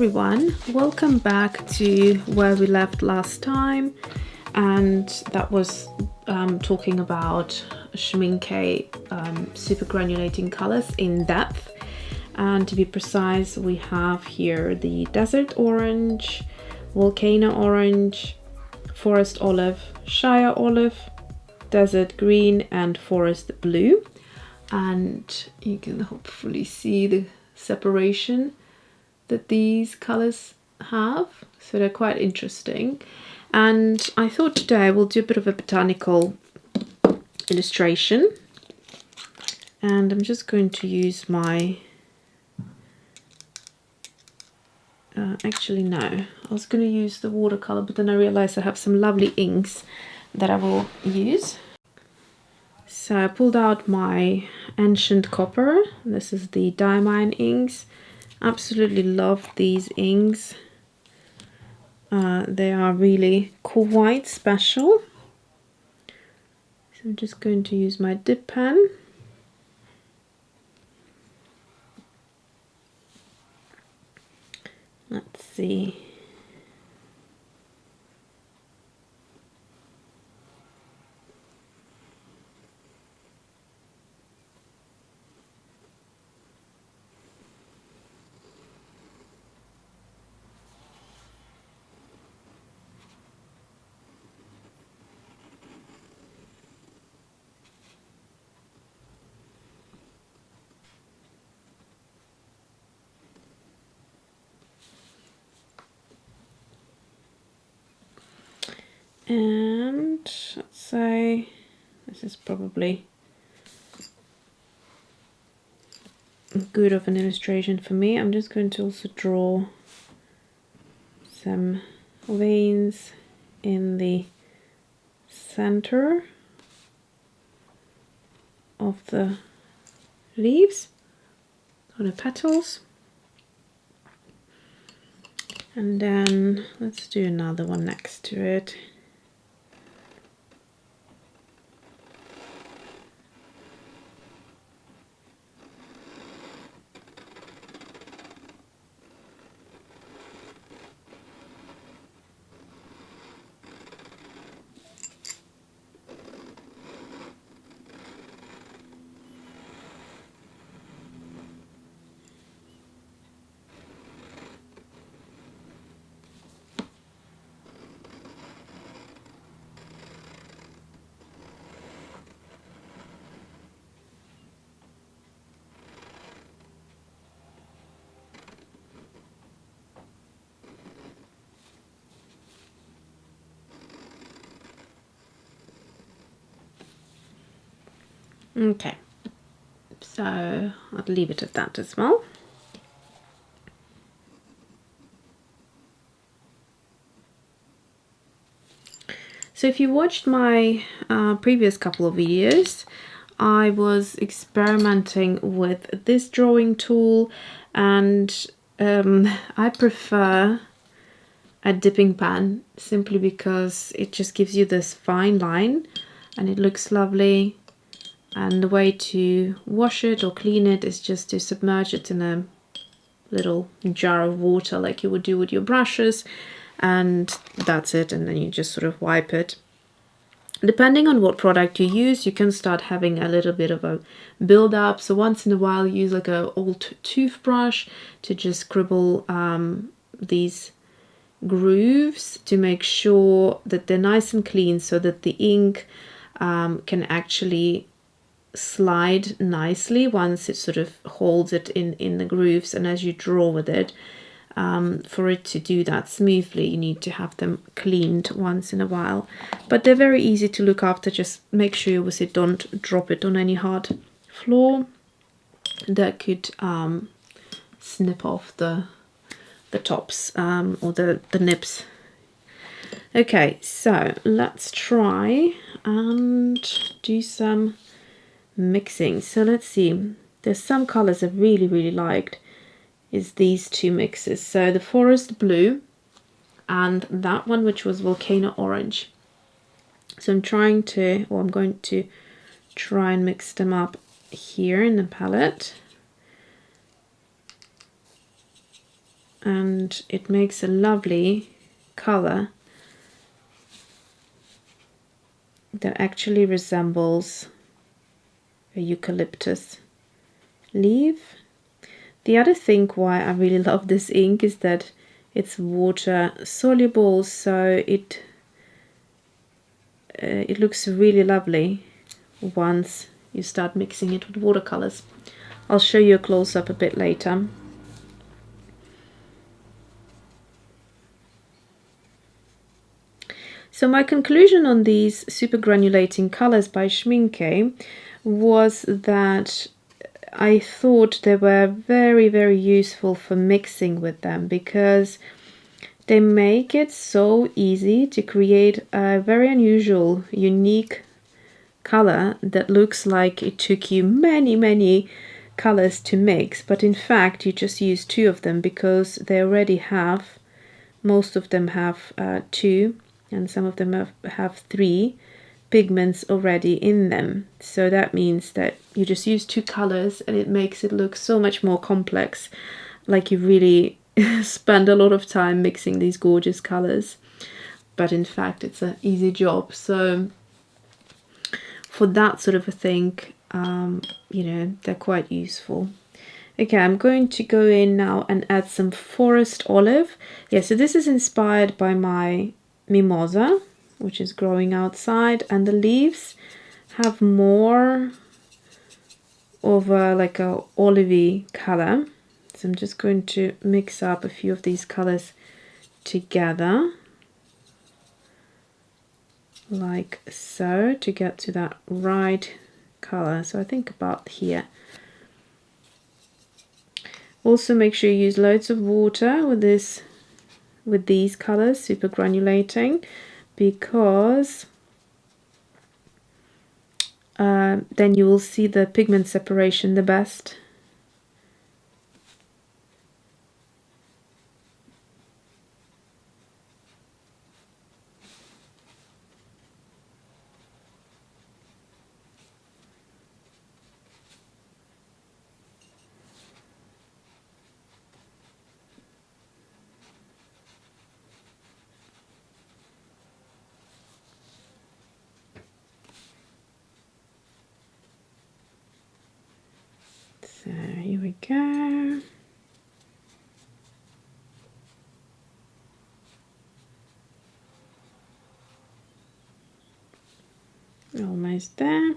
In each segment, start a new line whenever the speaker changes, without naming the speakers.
everyone, welcome back to where we left last time, and that was talking about Schmincke super granulating colors in depth. And to be precise, we have here the desert orange, volcano orange, forest olive, shire olive, desert green and forest blue. And you can hopefully see the separation that these colors have, so they're quite interesting. And I thought today we'll do a bit of a botanical illustration, and I'm just going to use my actually no, I was going to use the watercolor, but then I realized I have some lovely inks that I will use. So I pulled out my ancient copper. This is the Diamine inks. Absolutely love these inks. They are really quite special. So I'm just going to use my dip pen. Let's see. And let's say this is probably good of an illustration for me. I'm just going to also draw some veins in the center of the leaves or the petals. And then let's do another one next to it. Okay, so I'll leave it at that as well. So if you watched my previous couple of videos, I was experimenting with this drawing tool, and I prefer a dipping pen simply because it just gives you this fine line and it looks lovely. And the way to wash it or clean it is just to submerge it in a little jar of water like you would do with your brushes, and that's it, and then you just sort of wipe it. Depending on what product you use, you can start having a little bit of a build up, so once in a while use like an old toothbrush to just scribble these grooves to make sure that they're nice and clean, so that the ink can actually slide nicely once it sort of holds it in the grooves. And as you draw with it, for it to do that smoothly, you need to have them cleaned once in a while. But they're very easy to look after. Just make sure you obviously don't drop it on any hard floor that could snip off the tops or the nips. Okay, so let's try and do some mixing. So let's see, there's some colors I really liked is these two mixes, so the forest blue and that one which was volcano orange. So I'm going to try and mix them up here in the palette. and it makes a lovely color that actually resembles a eucalyptus leaf. The other thing why I really love this ink is that it's water soluble, so it looks really lovely once you start mixing it with watercolors. I'll show you a close-up a bit later. So my conclusion on these super granulating colors by Schmincke was that I thought they were very, very useful for mixing with them, because they make it so easy to create a very unusual, unique color that looks like it took you many, many colors to mix, but in fact you just use 2 of them, because they already have, most of them have 2, and some of them have 3 pigments already in them. So that means that you just use 2 colors and it makes it look so much more complex, like you really spend a lot of time mixing these gorgeous colors, but in fact it's an easy job. So for that sort of a thing, you know, they're quite useful. Okay, I'm going to go in now and add some forest olive. Yeah, so this is inspired by my mimosa, which is growing outside, and the leaves have more of a like a olivey color. So I'm just going to mix up a few of these colors together like so to get to that right color. So I think about here. Also make sure you use loads of water with these colors, super granulating, because then you will see the pigment separation the best. So here we go. Almost there.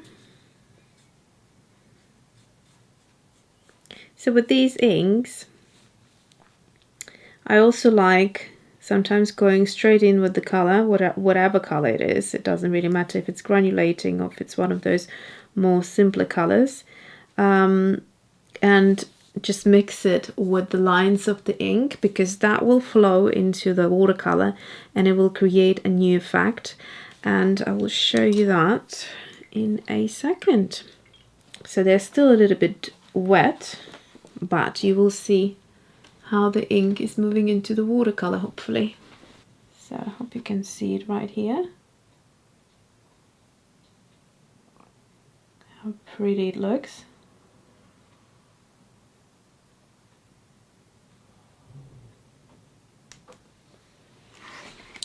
So with these inks, I also like sometimes going straight in with the color, whatever color it is. It doesn't really matter if it's granulating or if it's one of those more simpler colors. And just mix it with the lines of the ink, because that will flow into the watercolor and it will create a new effect. And I will show you that in a second. So they're still a little bit wet, but you will see how the ink is moving into the watercolor, hopefully. So I hope you can see it right here. How pretty it looks.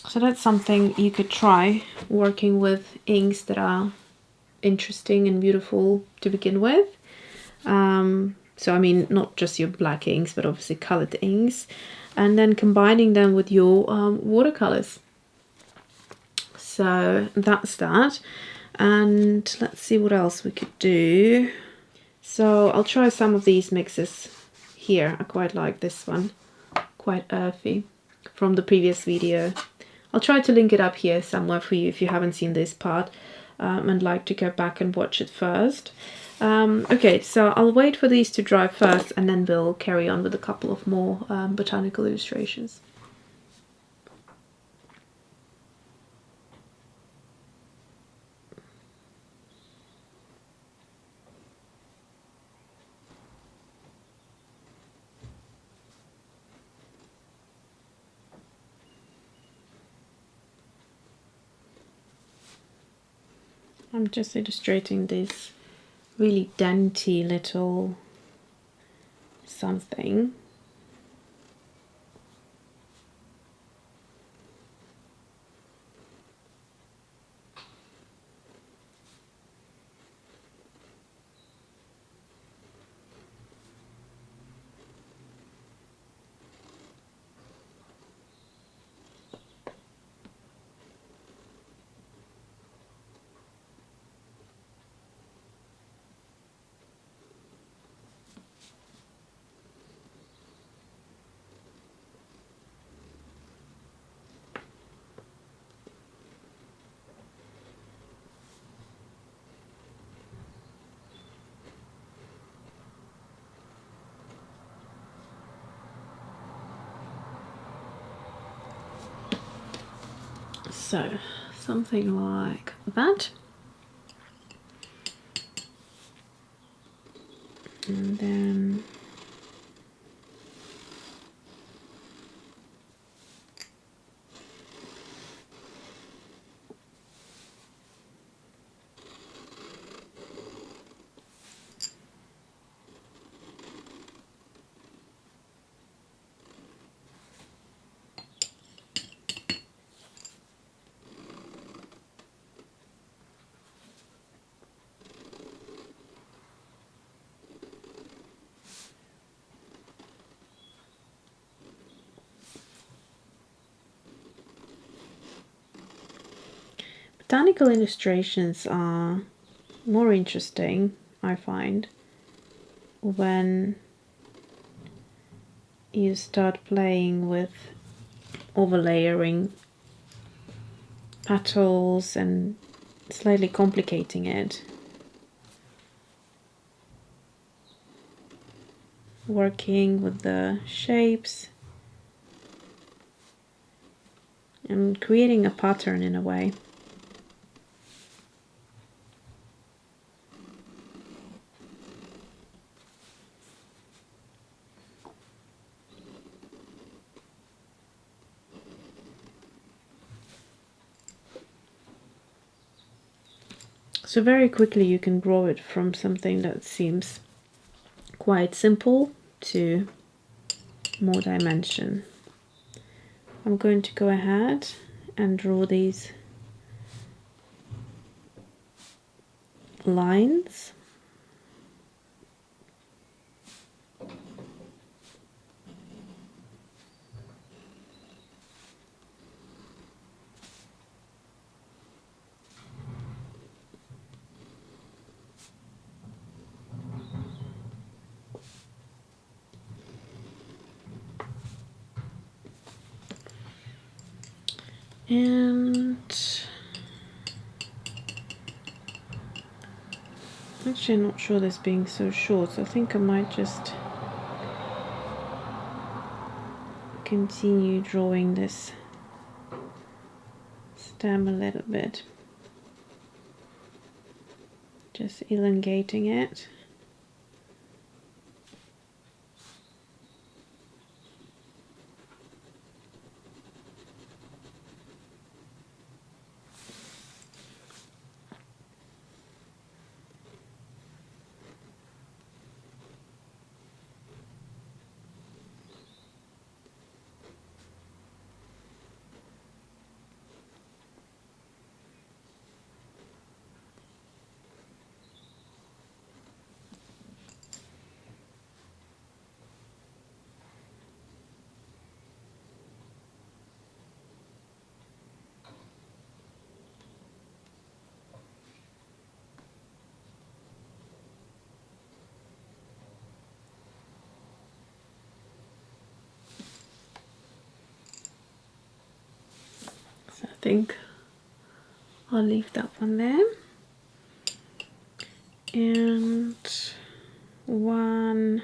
So that's something you could try, working with inks that are interesting and beautiful to begin with. So I mean, not just your black inks, but obviously colored inks, and then combining them with your watercolors. So that's that. And let's see what else we could do. So I'll try some of these mixes here. I quite like this one, quite earthy, from the previous video. I'll try to link it up here somewhere for you if you haven't seen this part and like to go back and watch it first. Okay, so I'll wait for these to dry first, and then we'll carry on with a couple of more botanical illustrations. I'm just illustrating this really dainty little something. So something like that. And then botanical illustrations are more interesting, I find, when you start playing with overlayering petals and slightly complicating it. Working with the shapes and creating a pattern in a way. So very quickly you can grow it from something that seems quite simple to more dimension. I'm going to go ahead and draw these lines. And actually I'm not sure this being so short, so I think I might just continue drawing this stem a little bit, just elongating it. So I think I'll leave that one there. And one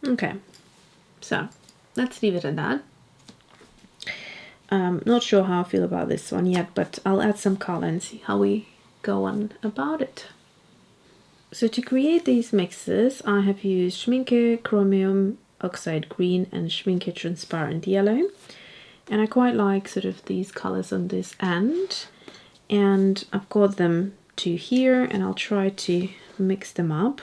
Okay, so let's leave it at that. Not sure how I feel about this one yet, but I'll add some color and see how we go on about it. So to create these mixes, I have used Schmincke Chromium Oxide Green and Schmincke Transparent Yellow. And I quite like sort of these colors on this end. And I've got them to here, and I'll try to mix them up.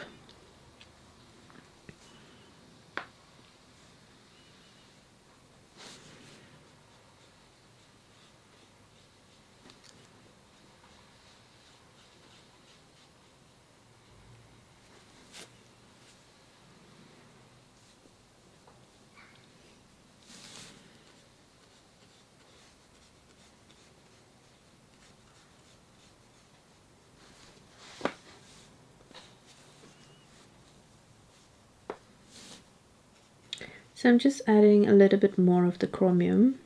So I'm just adding a little bit more of the Chromium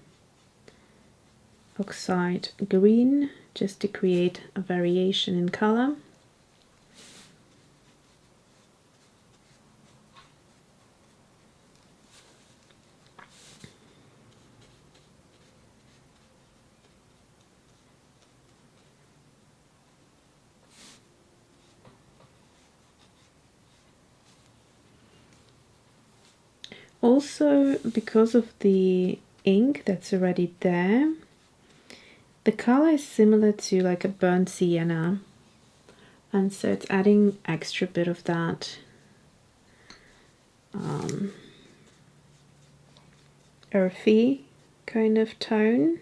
Oxide Green just to create a variation in color. Also, because of the ink that's already there, the color is similar to like a burnt sienna, and so it's adding extra bit of that earthy kind of tone,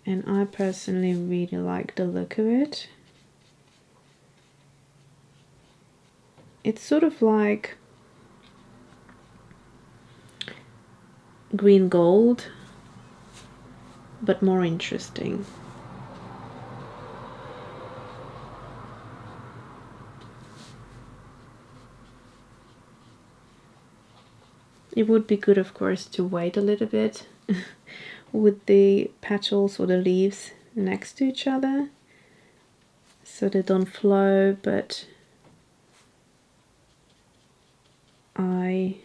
and I personally really like the look of it. It's sort of like green gold, but more interesting. It would be good, of course, to wait a little bit with the petals or the leaves next to each other so they don't flow, but I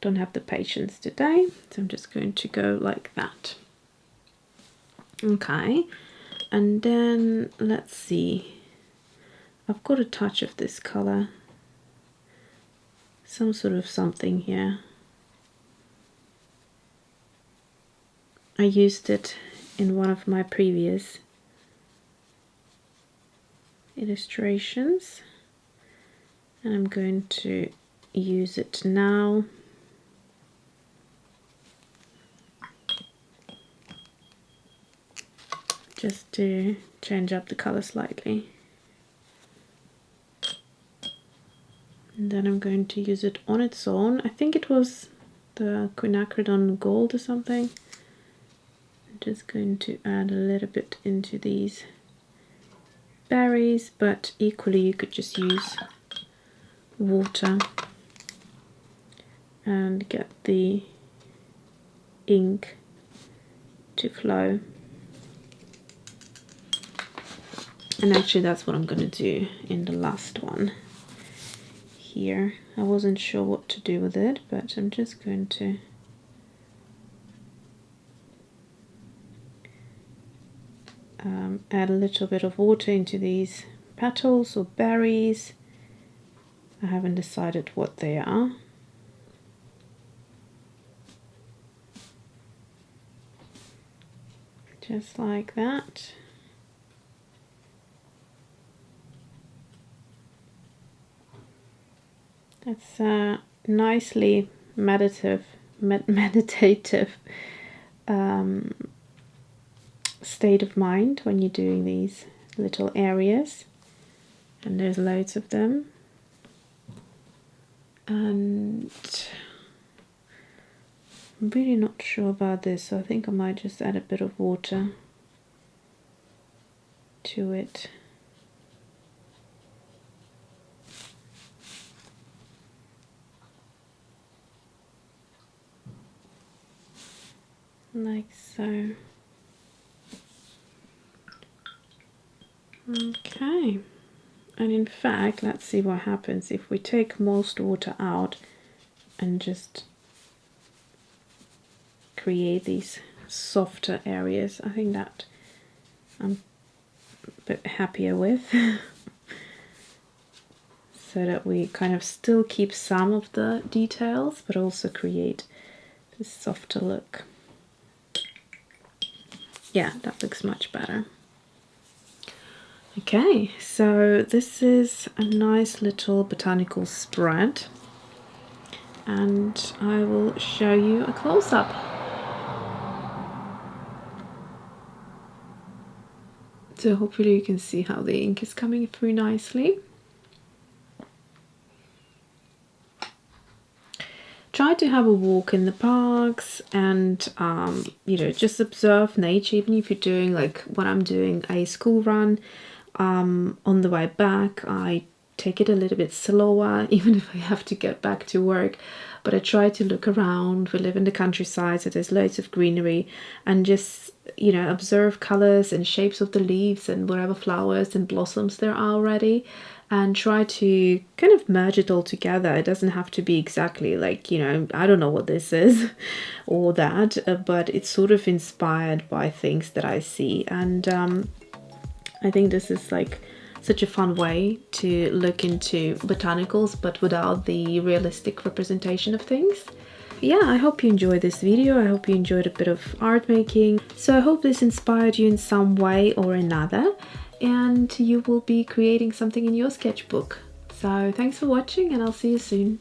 don't have the patience today, so I'm just going to go like that. Okay, and then let's see, I've got a touch of this color, some sort of something here. I used it in one of my previous illustrations, and I'm going to use it now. Just to change up the color slightly. And then I'm going to use it on its own. I think it was the quinacridone gold or something. I'm just going to add a little bit into these berries, but equally you could just use water and get the ink to flow. And actually that's what I'm going to do in the last one here. I wasn't sure what to do with it, but I'm just going to add a little bit of water into these petals or berries. I haven't decided what they are. Just like that. That's a nicely meditative state of mind when you're doing these little areas, and there's loads of them. And I'm really not sure about this, so I think I might just add a bit of water to it. Like so. Okay, And in fact, let's see what happens if we take most water out and just create these softer areas. I think that I'm a bit happier with. So that we kind of still keep some of the details, but also create this softer look. Yeah, that looks much better. Okay, so this is a nice little botanical spread, and I will show you a close-up. So hopefully you can see how the ink is coming through nicely. Try to have a walk in the parks and, you know, just observe nature, even if you're doing like what I'm doing, a school run. On the way back, I take it a little bit slower, even if I have to get back to work. But I try to look around. We live in the countryside, so there's loads of greenery, and just, you know, observe colors and shapes of the leaves and whatever flowers and blossoms there are already, and try to kind of merge it all together. It doesn't have to be exactly like, you know, I don't know what this is or that, but it's sort of inspired by things that I see. And I think this is like such a fun way to look into botanicals, but without the realistic representation of things. Yeah, I hope you enjoyed this video. I hope you enjoyed a bit of art making. So I hope this inspired you in some way or another, and you will be creating something in your sketchbook. So thanks for watching, and I'll see you soon.